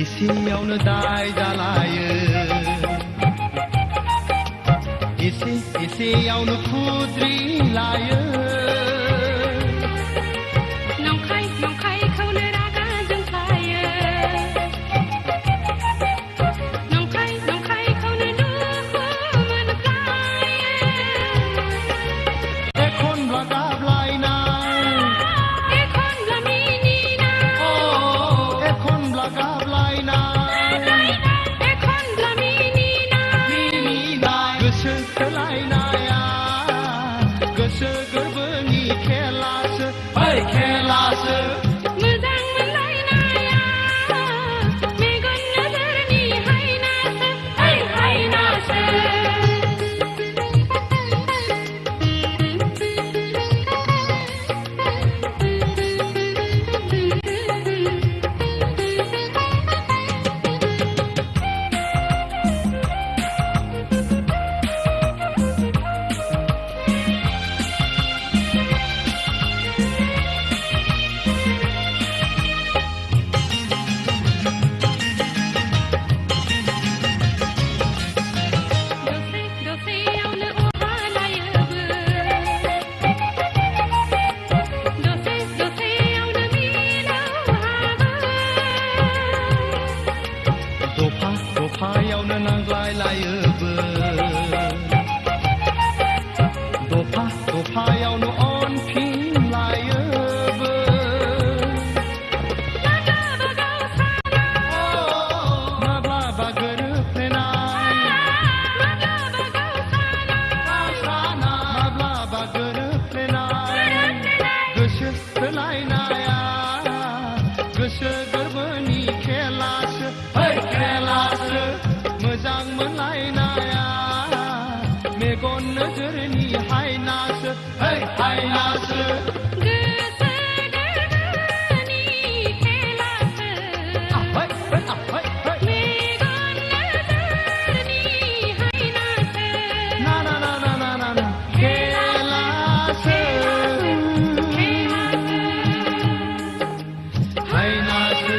इसेयावनो दाय जालायो इसेयावनो खुद्रि लायो नंखायखौनो रागा जोंफ्लायो नंखायखौनो दुखु मोनफ्लायो एखनब्ला गाबलायनाय एखनब्ला मिनिनाय एखनब्ला गाबलायनाय एखनब्ला मिनिनाय गोसो थोलायनाया गोसो गोरबोनि खेलासो खेलासो मोजां मोनलायनाया मेगन नोजोरनि हायनासो हायनासो दसेयावनो अहालायोबो दसेयावनो मिलौहाबो दफायावनो नांज्लायलायोबो दफायावनो अनफिनलायोबो माब्लाबा गोरोबफ्लेनाय माब्लाबा गोरोबफ्लेनाय गोसो थोलायनाया गोसो गोरबोनि खेलासो खेलासो मोजां मोनलायनाया मेगन नोजोरनि हायनासो हायनासो गोसो गोरबोनि खेलासो मेगन नोजोरनि हायनासो खेलासो हायनासो